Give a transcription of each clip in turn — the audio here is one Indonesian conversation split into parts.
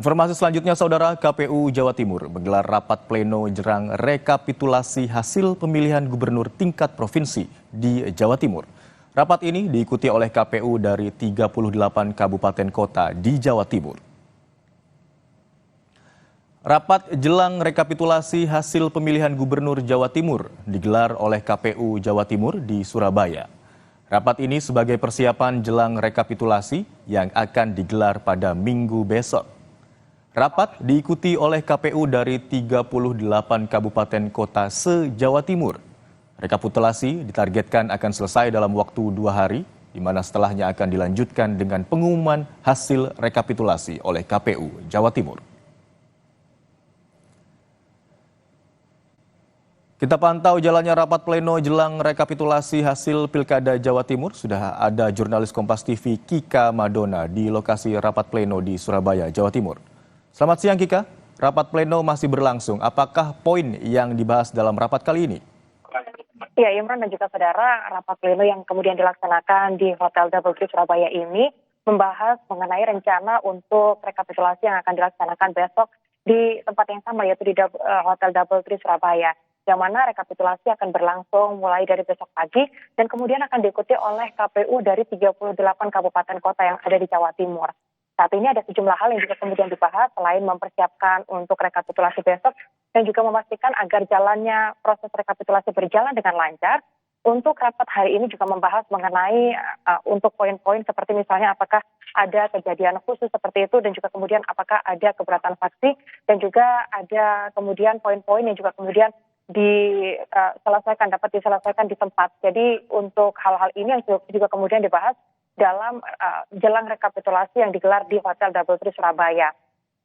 Informasi selanjutnya, Saudara, KPU Jawa Timur menggelar rapat pleno jelang rekapitulasi hasil pemilihan gubernur tingkat provinsi di Jawa Timur. Rapat ini diikuti oleh KPU dari 38 kabupaten kota di Jawa Timur. Rapat jelang rekapitulasi hasil pemilihan gubernur Jawa Timur digelar oleh KPU Jawa Timur di Surabaya. Rapat ini sebagai persiapan jelang rekapitulasi yang akan digelar pada Minggu besok. Rapat diikuti oleh KPU dari 38 kabupaten kota se-Jawa Timur. Rekapitulasi ditargetkan akan selesai dalam waktu 2 hari, di mana setelahnya akan dilanjutkan dengan pengumuman hasil rekapitulasi oleh KPU Jawa Timur. Kita pantau jalannya rapat pleno jelang rekapitulasi hasil Pilkada Jawa Timur. Sudah ada jurnalis Kompas TV Kika Madona di lokasi rapat pleno di Surabaya, Jawa Timur. Selamat siang Kika, rapat pleno masih berlangsung. Apakah poin yang dibahas dalam rapat kali ini? Ya, Imran dan juga saudara, rapat pleno yang kemudian dilaksanakan di Hotel DoubleTree Surabaya ini membahas mengenai rencana untuk rekapitulasi yang akan dilaksanakan besok di tempat yang sama, yaitu di Hotel DoubleTree Surabaya. Yang mana rekapitulasi akan berlangsung mulai dari besok pagi dan kemudian akan diikuti oleh KPU dari 38 kabupaten kota yang ada di Jawa Timur. Saat ini ada sejumlah hal yang juga kemudian dibahas selain mempersiapkan untuk rekapitulasi besok dan juga memastikan agar jalannya proses rekapitulasi berjalan dengan lancar. Untuk rapat hari ini juga membahas mengenai untuk poin-poin seperti misalnya apakah ada kejadian khusus seperti itu dan juga kemudian apakah ada keberatan faksi dan juga ada kemudian poin-poin yang juga kemudian dapat diselesaikan di tempat. Jadi untuk hal-hal ini yang juga kemudian dibahas dalam jelang rekapitulasi yang digelar di Hotel DoubleTree Surabaya.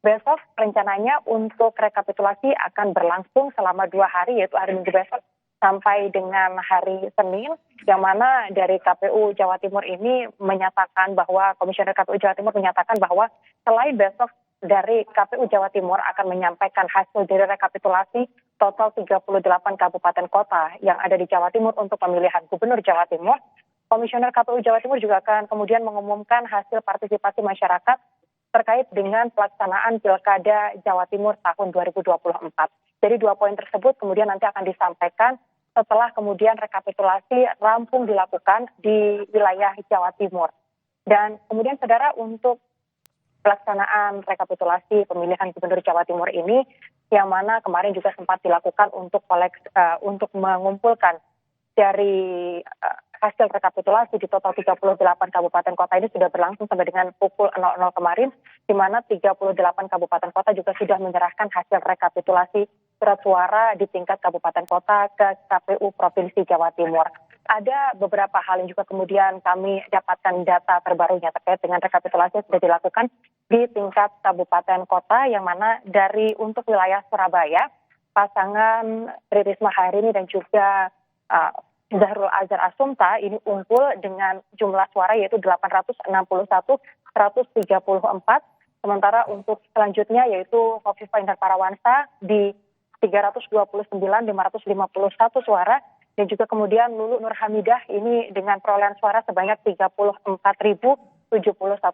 Besok rencananya untuk rekapitulasi akan berlangsung selama 2 hari, yaitu hari Minggu besok sampai dengan hari Senin, yang mana dari KPU Jawa Timur ini menyatakan bahwa, Komisioner KPU Jawa Timur menyatakan bahwa selain besok dari KPU Jawa Timur akan menyampaikan hasil dari rekapitulasi total 38 kabupaten kota yang ada di Jawa Timur untuk pemilihan gubernur Jawa Timur, Komisioner KPU Jawa Timur juga akan kemudian mengumumkan hasil partisipasi masyarakat terkait dengan pelaksanaan Pilkada Jawa Timur tahun 2024. Jadi 2 poin tersebut kemudian nanti akan disampaikan setelah kemudian rekapitulasi rampung dilakukan di wilayah Jawa Timur. Dan kemudian saudara, untuk pelaksanaan rekapitulasi pemilihan gubernur Jawa Timur ini yang mana kemarin juga sempat dilakukan untuk mengumpulkan dari hasil rekapitulasi di total 38 kabupaten kota ini sudah berlangsung sampai dengan pukul 00 kemarin, di mana 38 kabupaten kota juga sudah menyerahkan hasil rekapitulasi surat suara di tingkat kabupaten kota ke KPU Provinsi Jawa Timur. Ada beberapa hal yang juga kemudian kami dapatkan data terbarunya terkait dengan rekapitulasi yang sudah dilakukan di tingkat kabupaten kota, yang mana dari untuk wilayah Surabaya, pasangan Tri Risma Harini dan juga Zahrul Azhar Asumta ini unggul dengan jumlah suara yaitu 861.134. Sementara untuk selanjutnya yaitu Khofifah Indar Parawansa di 329.551 suara. Dan juga kemudian Lulu Nur Hamidah ini dengan perolehan suara sebanyak 34.071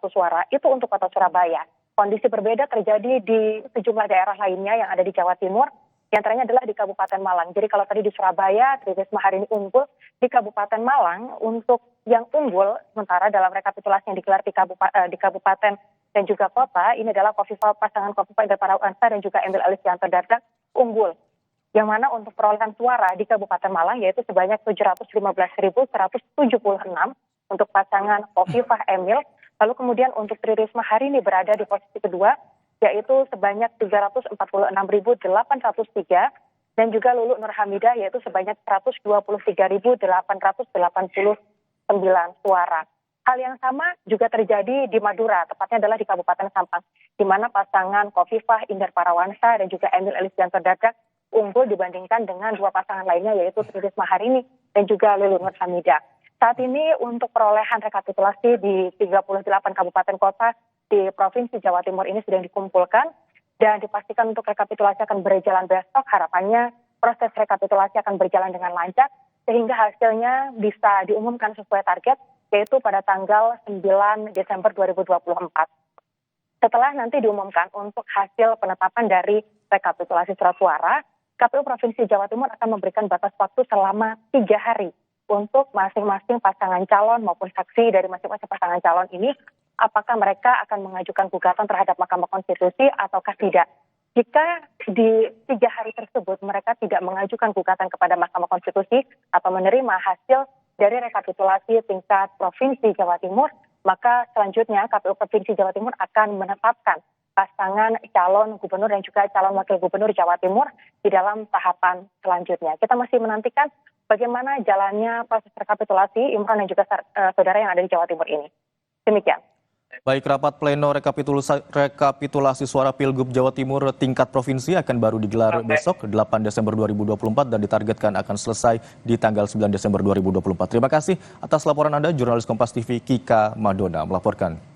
suara. Itu untuk kota Surabaya. Kondisi berbeda terjadi di sejumlah daerah lainnya yang ada di Jawa Timur. Yang antaranya adalah di Kabupaten Malang. Jadi kalau tadi di Surabaya, Tri Risma hari ini unggul, di Kabupaten Malang untuk yang unggul sementara dalam rekapitulasi yang digelar di kabupaten dan juga kota, ini adalah pasangan Khofifah Indar Parawansa dan juga Emil Elizkianto Dardak unggul. Yang mana untuk perolehan suara di Kabupaten Malang yaitu sebanyak 715.176 untuk pasangan Khofifah Emil. Lalu kemudian untuk Tri Risma hari ini berada di posisi kedua, yaitu sebanyak 346.803, dan juga Lulu Nur Hamidah yaitu sebanyak 123.889 suara. Hal yang sama juga terjadi di Madura, tepatnya adalah di Kabupaten Sampang, di mana pasangan Khofifah Indar Parawansa dan juga Emil Elizkianto Dardak unggul dibandingkan dengan 2 pasangan lainnya yaitu Tri Risma Harini dan juga Lulu Nur Hamidah. Saat ini untuk perolehan rekapitulasi di 38 kabupaten kota di Provinsi Jawa Timur ini sudah dikumpulkan dan dipastikan untuk rekapitulasi akan berjalan besok. Harapannya proses rekapitulasi akan berjalan dengan lancar sehingga hasilnya bisa diumumkan sesuai target, yaitu pada tanggal 9 Desember 2024. Setelah nanti diumumkan untuk hasil penetapan dari rekapitulasi surat suara, KPU Provinsi Jawa Timur akan memberikan batas waktu selama 3 hari untuk masing-masing pasangan calon maupun saksi dari masing-masing pasangan calon ini, apakah mereka akan mengajukan gugatan terhadap Mahkamah Konstitusi ataukah tidak. Jika di 3 hari tersebut mereka tidak mengajukan gugatan kepada Mahkamah Konstitusi atau menerima hasil dari rekapitulasi tingkat Provinsi Jawa Timur, maka selanjutnya KPU Provinsi Jawa Timur akan menetapkan pasangan calon gubernur dan juga calon wakil gubernur Jawa Timur di dalam tahapan selanjutnya. Kita masih menantikan bagaimana jalannya proses rekapitulasi, Imran dan juga saudara yang ada di Jawa Timur ini. Demikian. Baik, rapat pleno rekapitulasi suara Pilgub Jawa Timur tingkat provinsi akan baru digelar besok 8 Desember 2024 dan ditargetkan akan selesai di tanggal 9 Desember 2024. Terima kasih atas laporan Anda, jurnalis Kompas TV Kika Madona melaporkan.